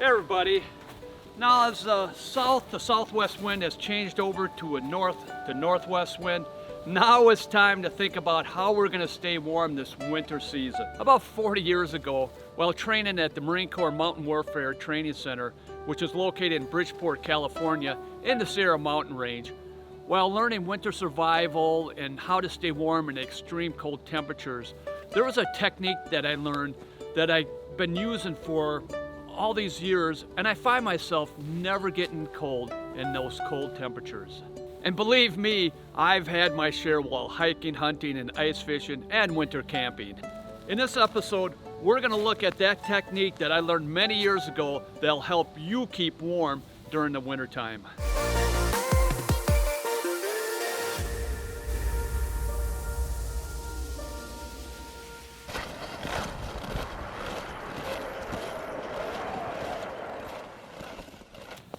Hey everybody. Now as the south to southwest wind has changed over to a north to northwest wind, now it's time to think about how we're going to stay warm this winter season. About 40 years ago, while training at the Marine Corps Mountain Warfare Training Center, which is located in Bridgeport, California, in the Sierra Mountain Range, while learning winter survival and how to stay warm in extreme cold temperatures, there was a technique that I learned that I've been using for all these years, and I find myself never getting cold in those cold temperatures. And believe me, I've had my share while hiking, hunting, and ice fishing, and winter camping. In this episode, we're gonna look at that technique that I learned many years ago that'll help you keep warm during the wintertime.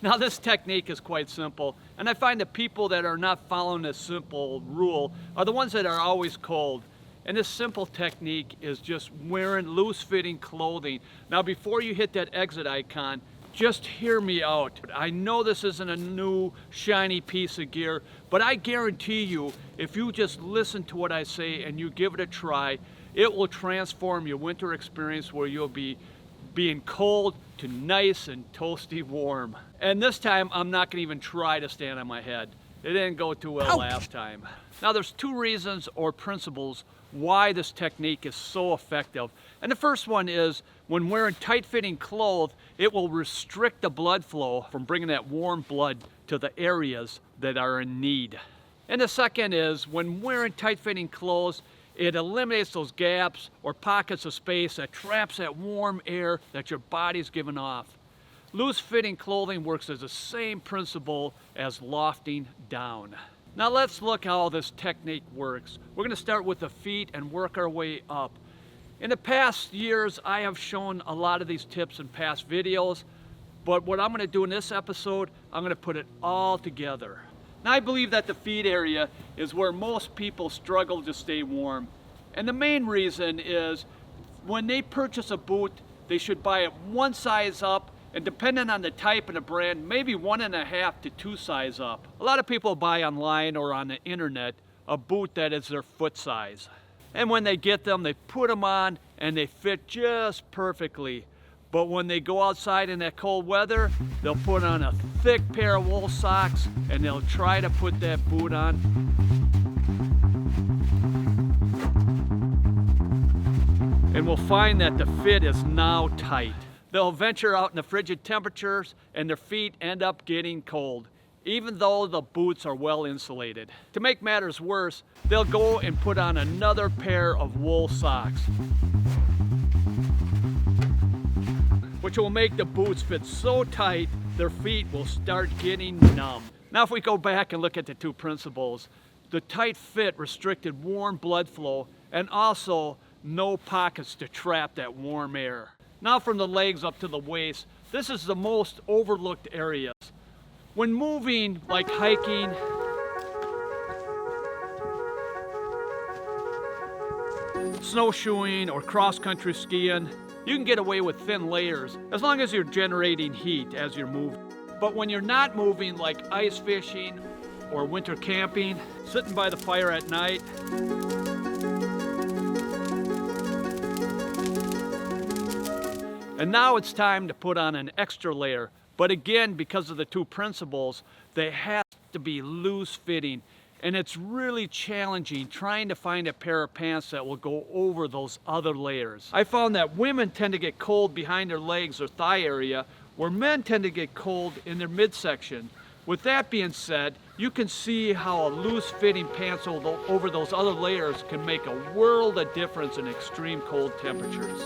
Now this technique is quite simple, and I find that people that are not following this simple rule are the ones that are always cold. And this simple technique is just wearing loose-fitting clothing. Now before you hit that exit icon, just hear me out. I know this isn't a new shiny piece of gear, but I guarantee you, if you just listen to what I say and you give it a try, it will transform your winter experience where you'll be being cold to nice and toasty warm. And this time, I'm not gonna even try to stand on my head. It didn't go too well last time. Now there's two reasons or principles why this technique is so effective. And the first one is when wearing tight-fitting clothes, it will restrict the blood flow from bringing that warm blood to the areas that are in need. And the second is when wearing tight-fitting clothes, it eliminates those gaps or pockets of space that traps that warm air that your body's giving off. Loose-fitting clothing works as the same principle as lofting down. Now let's look how this technique works. We're going to start with the feet and work our way up. In the past years, I have shown a lot of these tips in past videos, but what I'm going to do in this episode, I'm going to put it all together. Now I believe that the feet area is where most people struggle to stay warm. And the main reason is when they purchase a boot, they should buy it one size up, and depending on the type and the brand, maybe 1.5 to 2 size up. A lot of people buy online or on the internet a boot that is their foot size. And when they get them, they put them on and they fit just perfectly. But when they go outside in that cold weather, they'll put on a thick pair of wool socks and they'll try to put that boot on. And we'll find that the fit is now tight. They'll venture out in the frigid temperatures and their feet end up getting cold, even though the boots are well insulated. To make matters worse, they'll go and put on another pair of wool socks, which will make the boots fit so tight, their feet will start getting numb. Now if we go back and look at the two principles, the tight fit restricted warm blood flow and also no pockets to trap that warm air. Now from the legs up to the waist, this is the most overlooked areas. When moving, like hiking, snowshoeing, or cross-country skiing, you can get away with thin layers as long as you're generating heat as you're moving. But when you're not moving, like ice fishing or winter camping, sitting by the fire at night, and now it's time to put on an extra layer. But again, because of the two principles, they have to be loose-fitting. And it's really challenging trying to find a pair of pants that will go over those other layers. I found that women tend to get cold behind their legs or thigh area, where men tend to get cold in their midsection. With that being said, you can see how a loose-fitting pants over those other layers can make a world of difference in extreme cold temperatures.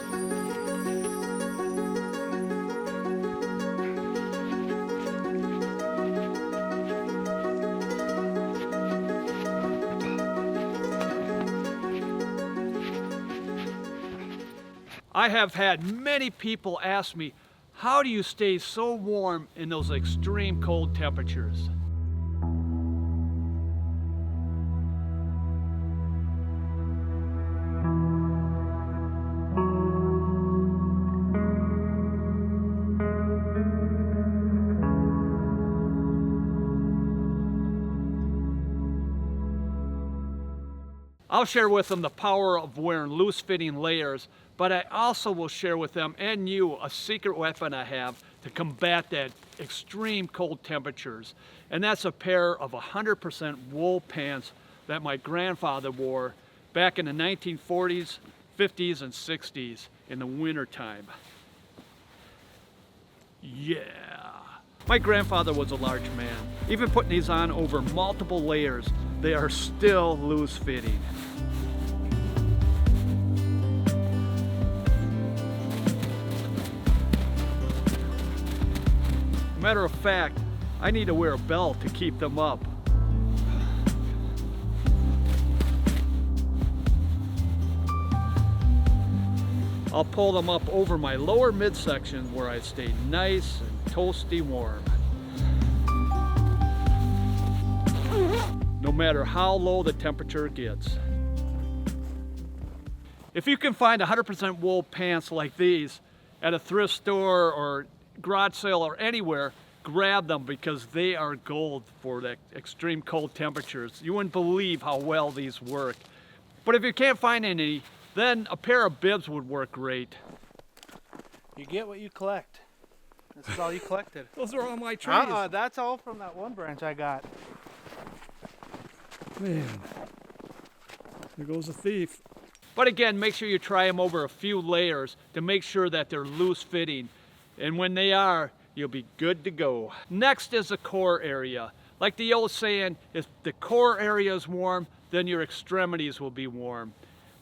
I have had many people ask me, how do you stay so warm in those extreme cold temperatures? I'll share with them the power of wearing loose-fitting layers, but I also will share with them and you a secret weapon I have to combat that extreme cold temperatures. And that's a pair of 100% wool pants that my grandfather wore back in the 1940s, 50s, and 60s in the winter time. Yeah. My grandfather was a large man. Even putting these on over multiple layers, they are still loose-fitting. Matter of fact, I need to wear a belt to keep them up. I'll pull them up over my lower midsection where I stay nice and toasty warm. No matter how low the temperature gets. If you can find 100% wool pants like these at a thrift store or garage sale or anywhere, grab them because they are gold for the extreme cold temperatures. You wouldn't believe how well these work. But if you can't find any, then a pair of bibs would work great. You get what you collect. This is all you collected. Those are all my trees. That's all from that one branch I got. Man, there goes a thief. But again, make sure you try them over a few layers to make sure that they're loose fitting. And when they are, you'll be good to go. Next is the core area. Like the old saying, if the core area is warm, then your extremities will be warm.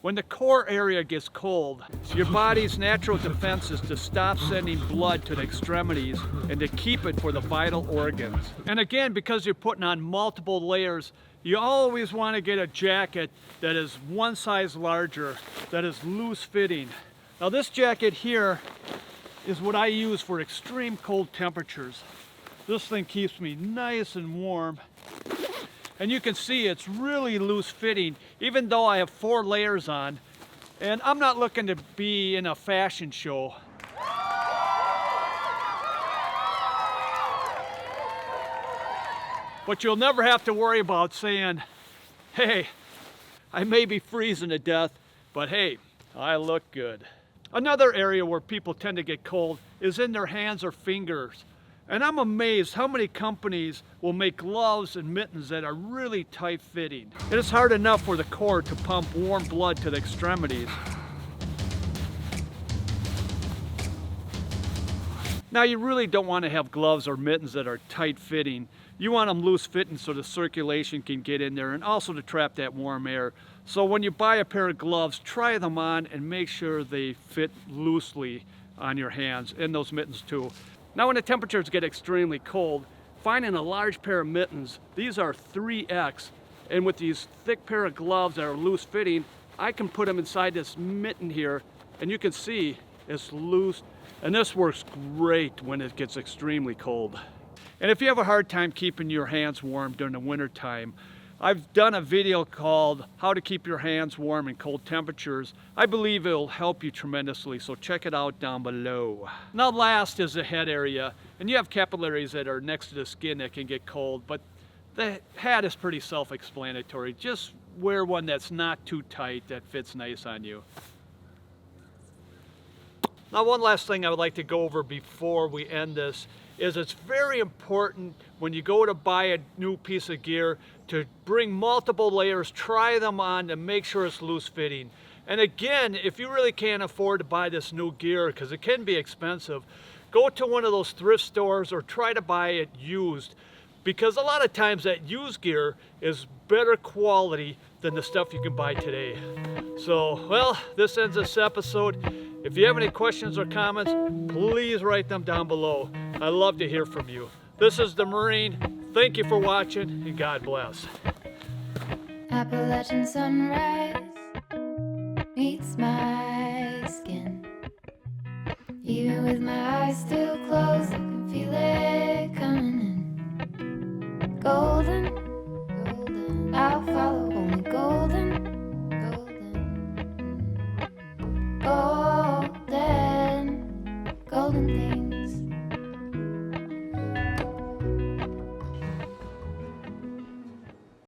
When the core area gets cold, your body's natural defense is to stop sending blood to the extremities and to keep it for the vital organs. And again, because you're putting on multiple layers, you always want to get a jacket that is one size larger, that is loose fitting. Now this jacket here is what I use for extreme cold temperatures. This thing keeps me nice and warm. And you can see it's really loose fitting, even though I have 4 layers on. And I'm not looking to be in a fashion show. But you'll never have to worry about saying, hey, I may be freezing to death, but hey, I look good. Another area where people tend to get cold is in their hands or fingers. And I'm amazed how many companies will make gloves and mittens that are really tight fitting. It is hard enough for the core to pump warm blood to the extremities. Now you really don't want to have gloves or mittens that are tight fitting. You want them loose fitting so the circulation can get in there and also to trap that warm air. So when you buy a pair of gloves, try them on and make sure they fit loosely on your hands, and those mittens too. Now when the temperatures get extremely cold, finding a large pair of mittens, these are 3X, and with these thick pair of gloves that are loose fitting, I can put them inside this mitten here, and you can see it's loose, and this works great when it gets extremely cold. And if you have a hard time keeping your hands warm during the winter time, I've done a video called How to Keep Your Hands Warm in Cold Temperatures. I believe it'll help you tremendously, so check it out down below. Now last is the head area, and you have capillaries that are next to the skin that can get cold, but the hat is pretty self-explanatory. Just wear one that's not too tight, that fits nice on you. Now one last thing I would like to go over before we end this is it's very important when you go to buy a new piece of gear to bring multiple layers, try them on to make sure it's loose fitting. And again, if you really can't afford to buy this new gear, because it can be expensive, go to one of those thrift stores or try to buy it used, because a lot of times that used gear is better quality than the stuff you can buy today. So, well, this ends this episode. If you have any questions or comments, please write them down below. I love to hear from you. This is the Marine. Thank you for watching, and God bless. Appalachian sunrise meets my skin. Even with my eyes still closed, I can feel it.